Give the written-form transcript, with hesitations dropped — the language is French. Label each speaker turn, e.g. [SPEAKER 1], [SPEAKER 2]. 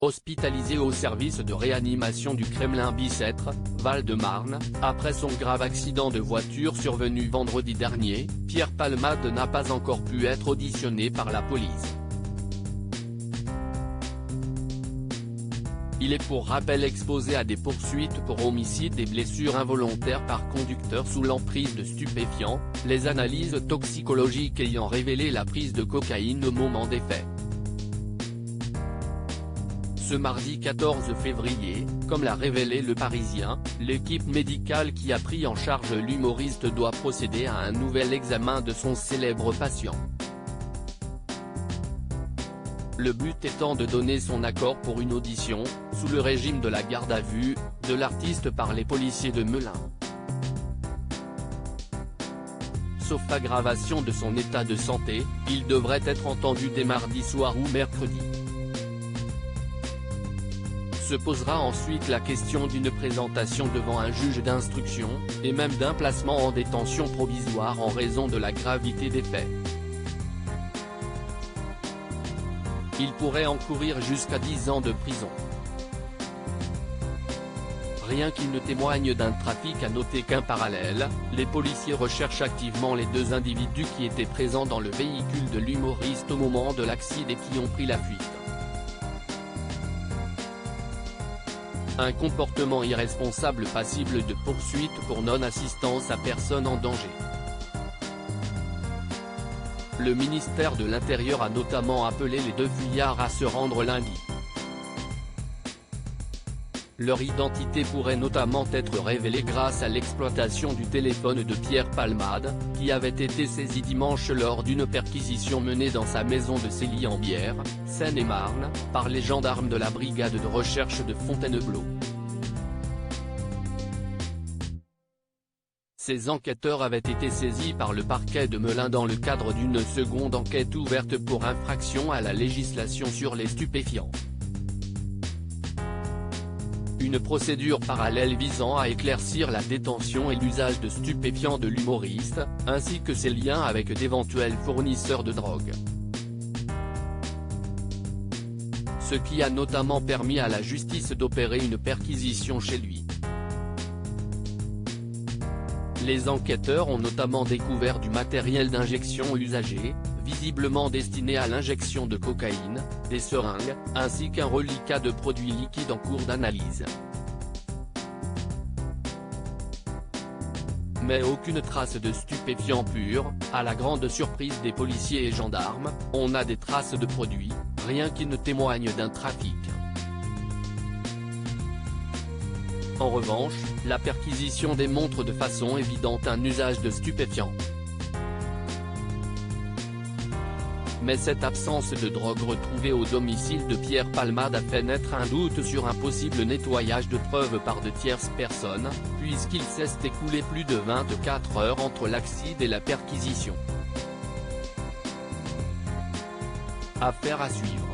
[SPEAKER 1] hospitalisé au service de réanimation du Kremlin-Bicêtre, Val-de-Marne, après son grave accident de voiture survenu vendredi dernier. Pierre Palmade n'a pas encore pu être auditionné par la police. Il est pour rappel exposé à des poursuites pour homicide et blessures involontaires par conducteur sous l'emprise de stupéfiants, les analyses toxicologiques ayant révélé la prise de cocaïne au moment des faits. Ce mardi 14 février, comme l'a révélé Le Parisien, l'équipe médicale qui a pris en charge l'humoriste doit procéder à un nouvel examen de son célèbre patient. Le but étant de donner son accord pour une audition, sous le régime de la garde à vue, de l'artiste par les policiers de Melun. Sauf aggravation de son état de santé, il devrait être entendu dès mardi soir ou mercredi. Se posera ensuite la question d'une présentation devant un juge d'instruction, et même d'un placement en détention provisoire en raison de la gravité des faits. Il pourrait encourir jusqu'à 10 ans de prison. Rien qui ne témoigne d'un trafic. À noter qu'en parallèle, les policiers recherchent activement les deux individus qui étaient présents dans le véhicule de l'humoriste au moment de l'accident et qui ont pris la fuite. Un comportement irresponsable passible de poursuite pour non-assistance à personne en danger. Le ministère de l'Intérieur a notamment appelé les deux fuyards à se rendre lundi. Leur identité pourrait notamment être révélée grâce à l'exploitation du téléphone de Pierre Palmade, qui avait été saisi dimanche lors d'une perquisition menée dans sa maison de Célie-en-Bière, Seine-et-Marne, par les gendarmes de la brigade de recherche de Fontainebleau. Ces enquêteurs avaient été saisis par le parquet de Melun dans le cadre d'une seconde enquête ouverte pour infraction à la législation sur les stupéfiants. Une procédure parallèle visant à éclaircir la détention et l'usage de stupéfiants de l'humoriste, ainsi que ses liens avec d'éventuels fournisseurs de drogue. Ce qui a notamment permis à la justice d'opérer une perquisition chez lui. Les enquêteurs ont notamment découvert du matériel d'injection usagé, visiblement destiné à l'injection de cocaïne, des seringues, ainsi qu'un reliquat de produits liquides en cours d'analyse. Mais aucune trace de stupéfiants purs. À la grande surprise des policiers et gendarmes, on a des traces de produits, rien qui ne témoigne d'un trafic. En revanche, la perquisition démontre de façon évidente un usage de stupéfiants. Mais cette absence de drogue retrouvée au domicile de Pierre Palmade a fait naître un doute sur un possible nettoyage de preuves par de tierces personnes, puisqu'il s'est écoulé plus de 24 heures entre l'accident et la perquisition. Affaire à suivre.